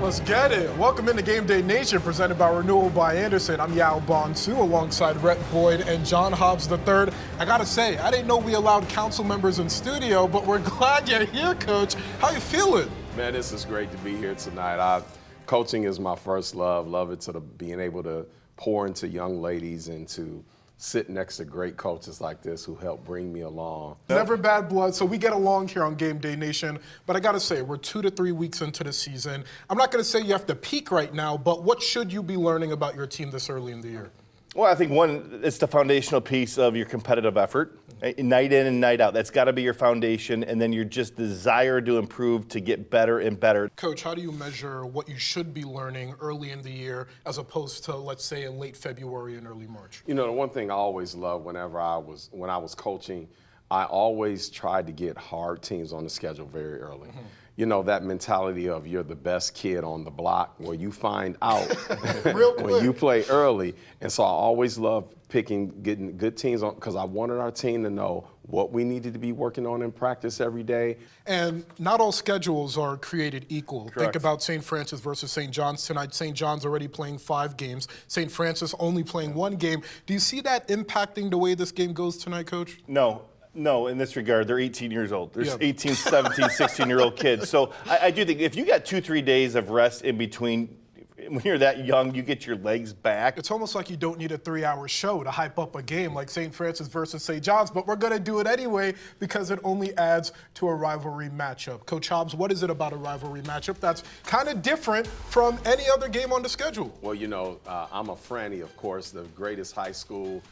Let's get it. Welcome into Gameday Nation, presented by Renewal by Anderson. I'm Yaw Bonsu, alongside Rhett Boyd and John Hobbs III. I gotta say, I didn't know we allowed council members in studio, but we're glad you're here, Coach. How you feeling? Man, this is great to be here tonight. Coaching is my first love. Love it being able to pour into young ladies and to sit next to great coaches like this who help bring me along. Never bad blood, so we get along here on Gameday Nation. But I gotta say, we're 2 to 3 weeks into the season. I'm not gonna say you have to peak right now, but what should you be learning about your team this early in the year? Well, I think one, it's the foundational piece of your competitive effort, night in and night out. That's got to be your foundation, and then your just desire to improve, to get better and better. Coach, how do you measure what you should be learning early in the year as opposed to, let's say, in late February and early March? You know, the one thing I always loved when I was coaching, I always tried to get hard teams on the schedule very early. Mm-hmm. You know, that mentality of you're the best kid on the block, where you find out when you play early. And so I always loved getting good teams on, because I wanted our team to know what we needed to be working on in practice every day. And not all schedules are created equal. Correct. Think about St. Francis versus St. John's tonight. St. John's already playing 5 games. St. Francis only playing 1 game. Do you see that impacting the way this game goes tonight, Coach? No, in this regard, they're 18 years old. There's 18, 17, 16-year-old kids. So I do think if you got 2-3 days of rest in between, when you're that young, you get your legs back. It's almost like you don't need a 3-hour show to hype up a game like St. Francis versus St. John's, but we're going to do it anyway because it only adds to a rivalry matchup. Coach Hobbs, what is it about a rivalry matchup that's kind of different from any other game on the schedule? Well, you know, I'm a Franny, of course, the greatest high school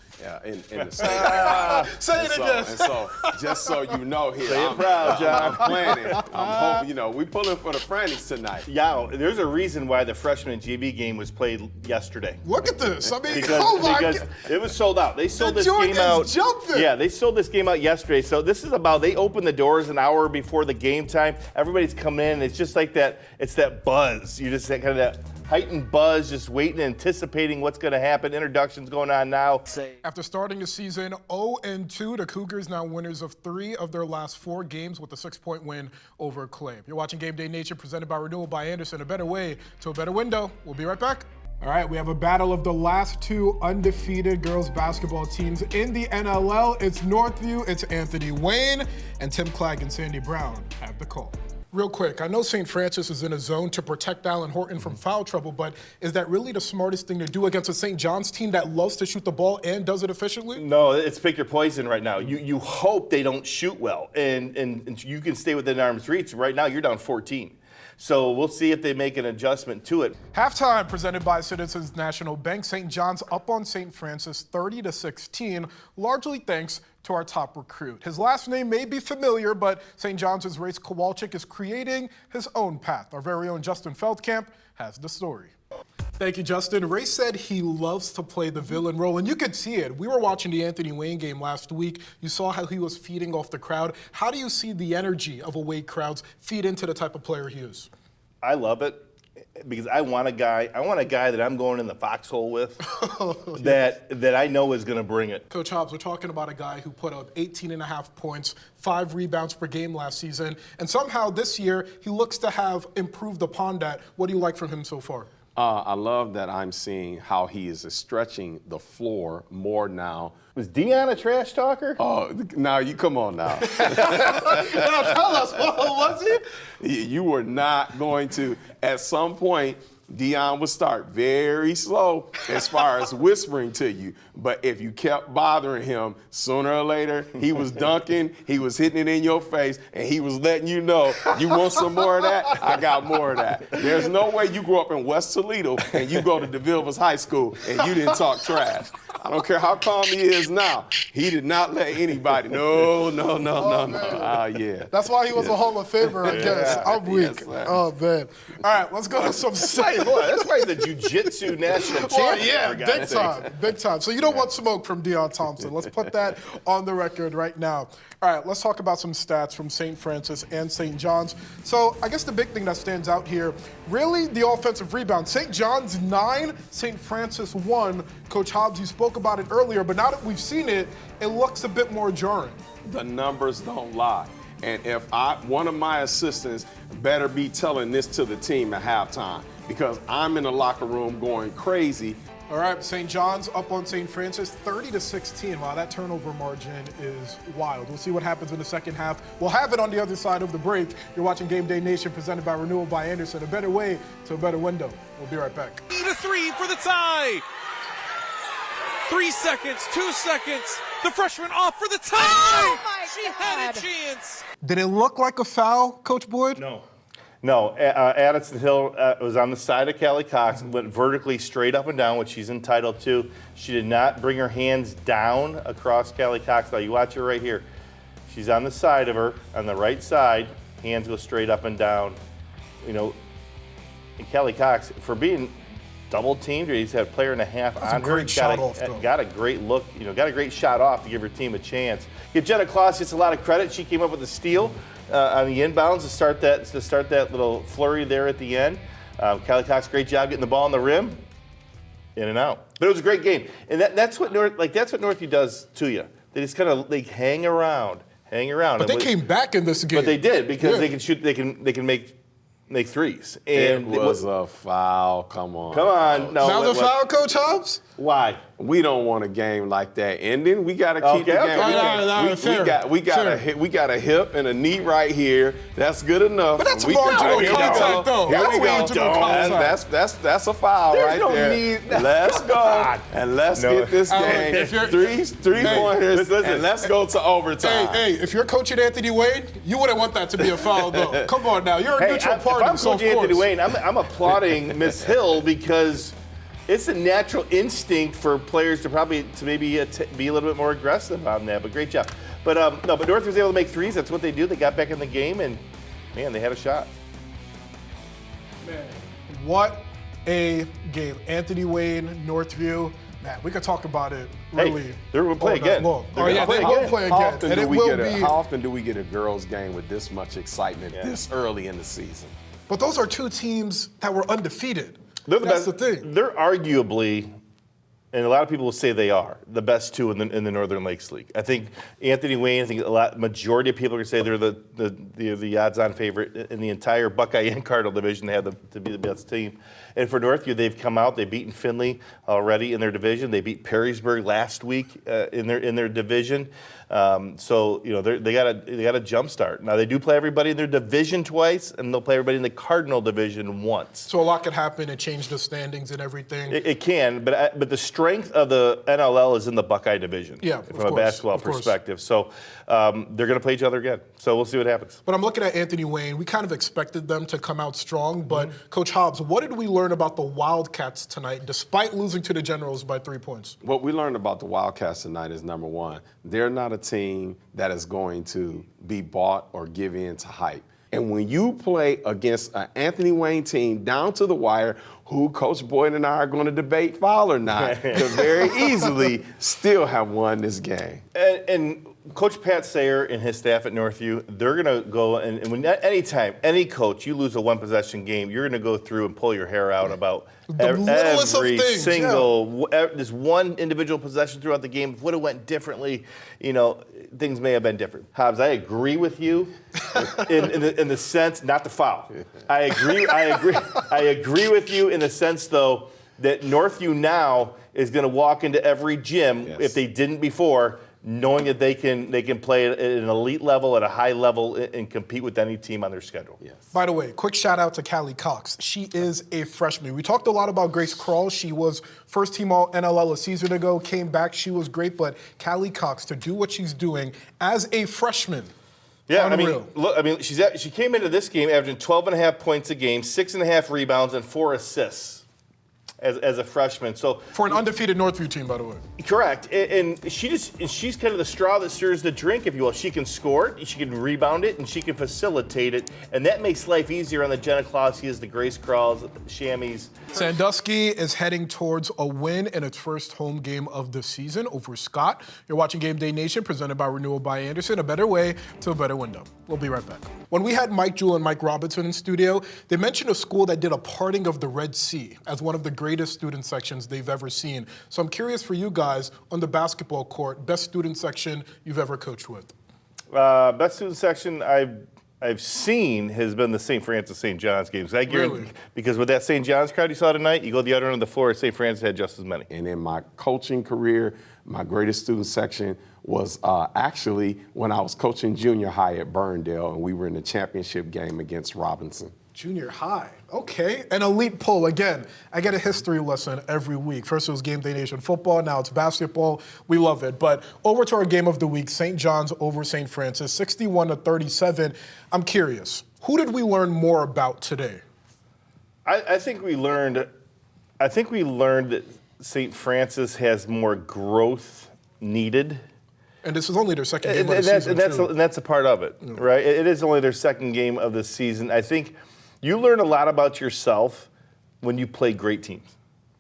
in the state. Say it again. And so, just so you know here, Say it proud, John. I'm planning. I'm hoping, you know, we pulling for the Frannies tonight. Yeah, there's a reason why the freshman and JV game was played yesterday. Look at this. I mean, because it was sold out. They sold this game out. Jumping. Yeah, they sold this game out yesterday. So this is about, they opened the doors an hour before the game time. Everybody's coming in. It's just like that. It's that buzz. You just kind of that heightened buzz, just waiting, anticipating what's going to happen. Introductions going on now. After starting the season 0-2, the Cougars now winners of 3 of their last 4 games with a 6-point win over Clay. You're watching Gameday Nation, presented by Renewal by Anderson. A better way to a better window. We'll be right back. All right, we have a battle of the last 2 undefeated girls basketball teams in the NLL. It's Northview, it's Anthony Wayne, and Tim Clegg and Sandy Brown have the call. Real quick, I know St. Francis is in a zone to protect Allen Horton from foul trouble, but is that really the smartest thing to do against a St. John's team that loves to shoot the ball and does it efficiently? No, it's pick your poison right now. You hope they don't shoot well, and you can stay within arm's reach. Right now, you're down 14. So we'll see if they make an adjustment to it. Halftime presented by Citizens National Bank. St. John's up on St. Francis 30-16, largely thanks to our top recruit. His last name may be familiar, but St. John's' Race Kowalczyk is creating his own path. Our very own Justin Feldkamp has the story. Thank you, Justin. Ray said he loves to play the villain role, and you could see it. We were watching the Anthony Wayne game last week. You saw how he was feeding off the crowd. How do you see the energy of away crowds feed into the type of player he is? I love it because I want a guy that I'm going in the foxhole with that I know is going to bring it. Coach Hobbs, we're talking about a guy who put up 18.5 points, 5 rebounds per game last season, and somehow this year he looks to have improved upon that. What do you like from him so far? I love that I'm seeing how he is stretching the floor more now. Was Dion a trash talker? Oh, now you come on now. Now tell us, was he? You were not going to. At some point, Dion would start very slow as far as whispering to you. But if you kept bothering him, sooner or later, he was dunking, he was hitting it in your face, and he was letting you know, you want some more of that? I got more of that. There's no way you grew up in West Toledo and you go to DeVilbiss High School and you didn't talk trash. I don't care how calm he is now. He did not let anybody. No. Yeah. That's why he was a Hall of Famer, I guess. I'm weak. Yes, oh, man. All right, let's go to some That's why the jiu-jitsu national champion. Yeah, big time. So you don't want smoke from Dion Thompson. Let's put that on the record right now. All right, let's talk about some stats from St. Francis and St. John's. So I guess the big thing that stands out here, really the offensive rebound. St. John's 9, St. Francis 1. Coach Hobbs, you spoke about it earlier, but now that we've seen it, it looks a bit more jarring. The numbers don't lie. And if one of my assistants better be telling this to the team at halftime, because I'm in the locker room going crazy. All right, St. John's up on St. Francis, 30-16. Wow, that turnover margin is wild. We'll see what happens in the second half. We'll have it on the other side of the break. You're watching Game Day Nation, presented by Renewal by Anderson. A better way to a better window. We'll be right back. 3 for the tie. 3 seconds, 2 seconds. The freshman off for the tie. Oh my she God. had a chance. Did it look like a foul, Coach Boyd? No, Addison Hill was on the side of Callie Cox, went vertically straight up and down, which she's entitled to. She did not bring her hands down across Callie Cox. Now, you watch her right here. She's on the side of her, on the right side. Hands go straight up and down. You know, and Callie Cox, for being double teamed, or he's had a player and a half That's on a her. great shot off, though. Got a great look, got a great shot off to give her team a chance. Give Jenna Kloss just a lot of credit. She came up with a steal on the inbounds to start that little flurry there at the end. Callie Cox, great job getting the ball on the rim, in and out. But it was a great game, and that's what Northview does to you. They just kind of hang around. But they came back in this game. But they did, because they can shoot. They can make threes. And It was a foul. Come on. Come on. No, Now the foul, Coach Hobbs? Why? We don't want a game like that ending. We got to keep the game. We got a hip and a knee right here. That's good enough. But that's marginal contact, though. Here we That's go. marginal contact. That's a foul right no there. need. Let's go and let's get this game. If you're- Three pointers, listen. and let's go to overtime. Hey, if you're coaching Anthony Wayne, you wouldn't want that to be a foul, though. Come on now. You're a neutral party, if I'm so of coaching Anthony course. Wayne, I'm applauding Miss Hill, because it's a natural instinct for players to maybe be a little bit more aggressive on that. But great job. But but North was able to make threes. That's what they do. They got back in the game, and man, they had a shot. Man, what a game. Anthony Wayne, Northview. Man, we could talk about it really. Hey, they're going to play all night again. long. They're Oh, gonna yeah, play they again. will play How again. often, And do it we will get be. how often do we get a girls' game with this much excitement this early in the season? But those are two teams that were undefeated. They're the That's best. the thing. They're arguably, and a lot of people will say they are, the best two in the Northern Lakes League. I think Anthony Wayne, majority of people are going to say they're the odds-on favorite in the entire Buckeye and Cardinal division. They have to be the best team. And for Northview, they've come out. They've beaten Findlay already in their division. They beat Perrysburg last week in their division. So they got a jump start. Now they do play everybody in their division twice, and they'll play everybody in the Cardinal division once. So a lot could happen and change the standings and everything. It can, but the strength of the NLL is in the Buckeye division. Yeah, from a basketball perspective. So they're going to play each other again. So we'll see what happens. But I'm looking at Anthony Wayne. We kind of expected them to come out strong, but Mm-hmm. Coach Hobbs, what did we learn about the Wildcats tonight, despite losing to the Generals by 3 points? What we learned about the Wildcats tonight is, number one, they're not a team that is going to be bought or give in to hype. And when you play against an Anthony Wayne team down to the wire, who Coach Boyd and I are going to debate foul or not, could very easily still have won this game. And Coach Pat Sayer and his staff at Northview, they're going to go, and when anytime, any coach, you lose a one-possession game, you're going to go through and pull your hair out about littlest of every things, single, this one individual possession throughout the game. Would have went differently, things may have been different. Hobbs, I agree with you in the sense, not the foul. I agree with you in the sense, though, that Northview now is going to walk into every gym, if they didn't before, knowing that they can play at an elite level, at a high level, and compete with any team on their schedule. Yes. By the way, quick shout out to Callie Cox. She is a freshman. We talked a lot about Grace Kroll. She was first team all NLL a season ago, came back. She was great, but Callie Cox, to do what she's doing as a freshman. Yeah, unreal. She came into this game averaging 12.5 points a game, 6.5 rebounds, and 4 assists as a freshman. So For an undefeated Northview team, by the way. correct, and she's kind of the straw that stirs the drink, if you will. She can score it, she can rebound it, and she can facilitate it, and that makes life easier on the Jenna Klausias, the Grace Kralls, Shammies. Sandusky is heading towards a win in its first home game of the season over Scott. You're watching Game Day Nation, presented by Renewal by Anderson, a better way to a better window. We'll be right back. When we had Mike Jewell and Mike Robinson in studio, they mentioned a school that did a parting of the Red Sea as one of the greatest student sections they've ever seen. So I'm curious for you guys, on the basketball court, best student section you've ever coached with. Best student section I've seen has been the St. Francis St. John's games. I guarantee, Really? because with that St. John's crowd you saw tonight, you go to the other end of the floor, St. Francis had just as many. And in my coaching career, my greatest student section was actually when I was coaching junior high at Burndale, and we were in the championship game against Robinson. Junior high. Okay. An elite poll. Again, I get a history lesson every week. First it was Gameday Nation football. Now it's basketball. We love it. But over to our game of the week, St. John's over St. Francis, 61-37. I'm curious, who did we learn more about today? I think we learned that St. Francis has more growth needed. And this is only their second game of the And season, that's a part of it, right? It is only their second game of the season. I think you learn a lot about yourself when you play great teams.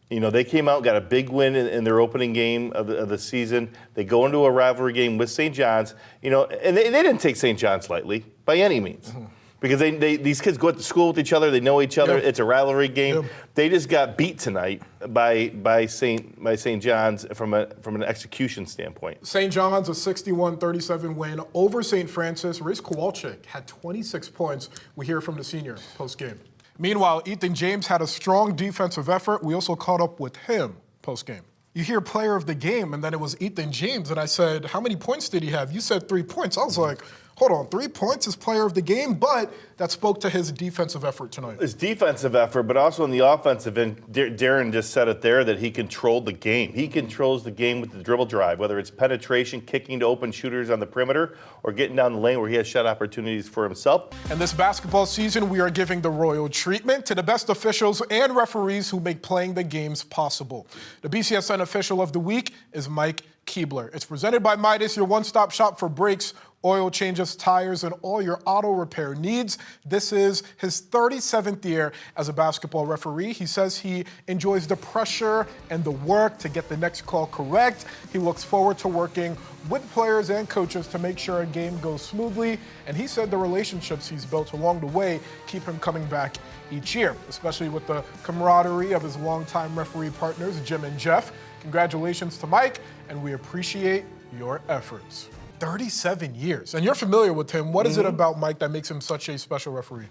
You know, they came out, got a big win in their opening game of the season. They go into a rivalry game with St. John's, you know, and they didn't take St. John's lightly by any means. Because these kids go to school with each other, they know each other. Yep. It's a rivalry game. Yep. They just got beat tonight by St. John's from an execution standpoint. St. John's, a 61-37 win over St. Francis. Reese Kowalczyk had 26 points. We hear from the senior post-game. Meanwhile, Ethan James had a strong defensive effort. We also caught up with him post-game. You hear player of the game, and then it was Ethan James, and I said, how many points did he have? You said 3 points. I was like, hold on, 3 points is player of the game, but that spoke to his defensive effort tonight. His defensive effort, but also in the offensive end, Darren just said it there, that he controlled the game. He controls the game with the dribble drive, whether it's penetration, kicking to open shooters on the perimeter, or getting down the lane where he has shot opportunities for himself. And this basketball season, we are giving the royal treatment to the best officials and referees who make playing the games possible. The BCSN official of the week is Mike Keebler. It's presented by Midas, your one-stop shop for brakes, oil changes, tires, and all your auto repair needs. This is his 37th year as a basketball referee. He says he enjoys the pressure and the work to get the next call correct. He looks forward to working with players and coaches to make sure a game goes smoothly. And he said the relationships he's built along the way keep him coming back each year, especially with the camaraderie of his longtime referee partners, Jim and Jeff. Congratulations to Mike, and we appreciate your efforts. 37 years. And you're familiar with him. What is it about Mike that makes him such a special referee?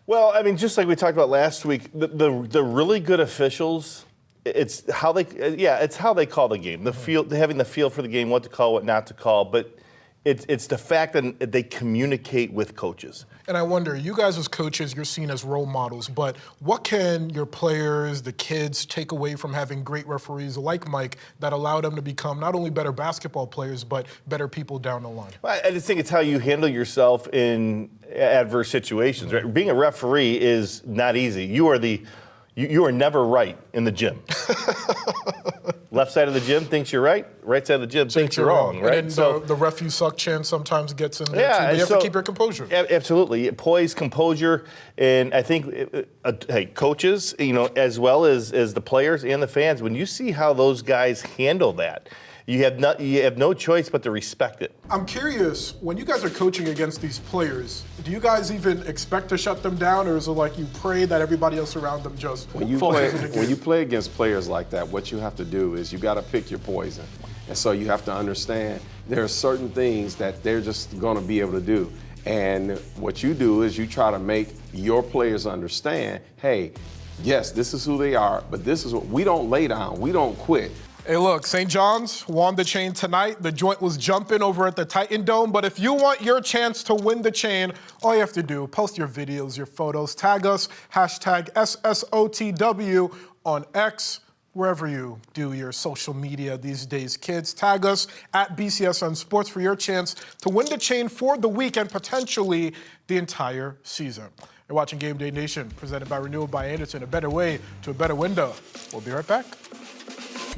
Well, I mean, just like we talked about last week, the really good officials, it's how they call the game. The feel, having the feel for the game, what to call, what not to call. But it's the fact that they communicate with coaches. And I wonder, you guys as coaches, you're seen as role models, but what can your players, the kids, take away from having great referees like Mike that allow them to become not only better basketball players, but better people down the line? I just think it's how you handle yourself in adverse situations. Right? Being a referee is not easy. You are never right in the gym. Left side of the gym thinks you're right. Right side of the gym thinks you're wrong. Right. And then the ref you suck chant sometimes gets in there too. But you have to keep your composure. Absolutely, poise, composure, and I think hey, coaches, you know, as well as the players and the fans, when you see how those guys handle that, you have no choice but to respect it. I'm curious, when you guys are coaching against these players, do you guys even expect to shut them down, or is it like you pray that everybody else around them just When you play against players like that, what you have to do is you got to pick your poison. And so you have to understand there are certain things that they're just going to be able to do. And what you do is you try to make your players understand, hey, yes, this is who they are, but this is what we don't lay down, we don't quit. Hey, look, St. John's won the chain tonight. The joint was jumping over at the Titan Dome. But if you want your chance to win the chain, all you have to do, post your videos, your photos, tag us, hashtag SSOTW on X, wherever you do your social media these days, kids. Tag us at BCSN Sports for your chance to win the chain for the week and potentially the entire season. You're watching Gameday Nation, presented by Renewal by Anderson, a better way to a better window. We'll be right back.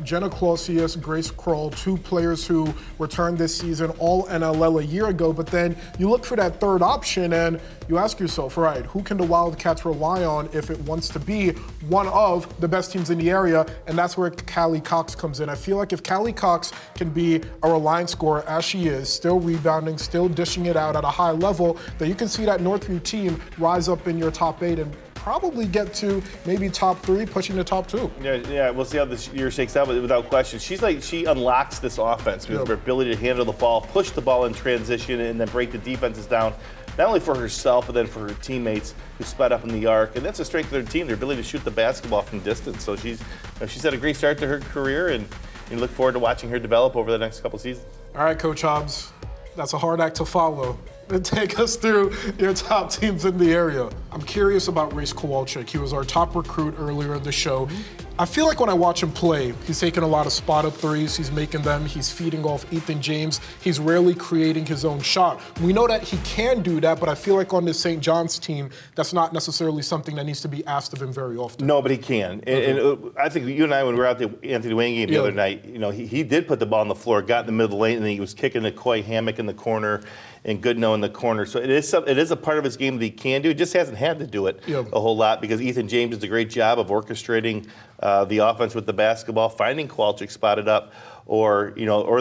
Jenna Clausius, Grace Kroll, two players who returned this season, all NLL a year ago, but then you look for that third option and you ask yourself, all right, who can the Wildcats rely on if it wants to be one of the best teams in the area? And that's where Callie Cox comes in. I feel like if Callie Cox can be a reliant scorer, as she is, still rebounding, still dishing it out at a high level, then you can see that Northview team rise up in your top 8 and probably get to maybe top 3, pushing the top 2. Yeah, we'll see how this year shakes out, but without question. She unlocks this offense with her ability to handle the ball, push the ball in transition, and then break the defenses down, not only for herself, but then for her teammates who sped up in the arc. And that's a strength of their team, their ability to shoot the basketball from distance. So she's had a great start to her career, and look forward to watching her develop over the next couple seasons. All right, Coach Hobbs, that's a hard act to follow. Take us through your top teams in the area. I'm curious about Race Kowalczyk. He was our top recruit earlier in the show. I feel like when I watch him play, he's taking a lot of spot-up threes. He's making them. He's feeding off Ethan James. He's rarely creating his own shot. We know that he can do that, but I feel like on this St. John's team, that's not necessarily something that needs to be asked of him very often. No, but he can. And I think you and I, when we were out the Anthony Wayne game the other night, he did put the ball on the floor, got in the middle of the lane, and he was kicking the Coy Hammock in the corner and Goodnow in the corner. So it is a part of his game that he can do. He just hasn't had to do it a whole lot because Ethan James does a great job of orchestrating the offense with the basketball, finding Kowalczyk spotted up, or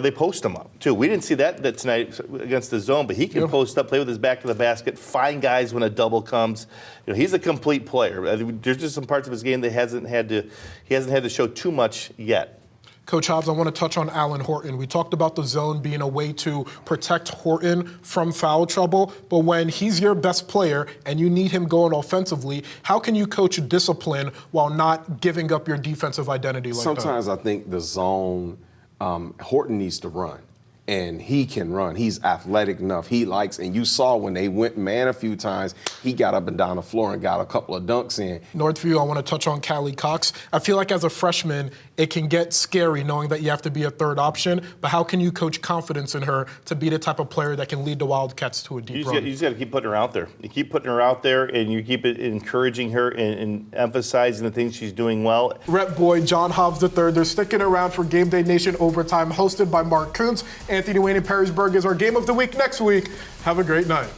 they post him up too. We didn't see that tonight against the zone, but he can post up, play with his back to the basket, find guys when a double comes. He's a complete player. There's just some parts of his game that he hasn't had to show too much yet. Coach Hobbs, I want to touch on Alan Horton. We talked about the zone being a way to protect Horton from foul trouble, but when he's your best player and you need him going offensively, how can you coach discipline while not giving up your defensive identity like that? Sometimes I think the zone, Horton needs to run. And he can run. He's athletic enough. He likes, and you saw when they went man a few times, he got up and down the floor and got a couple of dunks in. Northview, I want to touch on Callie Cox. I feel like as a freshman, it can get scary knowing that you have to be a third option, but how can you coach confidence in her to be the type of player that can lead the Wildcats to a deep run? You just got to keep putting her out there. You keep putting her out there, and you keep encouraging her and emphasizing the things she's doing well. Rep boy John Hobbs III, they're sticking around for Game Day Nation Overtime, hosted by Mark Kuntz. Anthony Wayne in Perrysburg is our game of the week next week. Have a great night.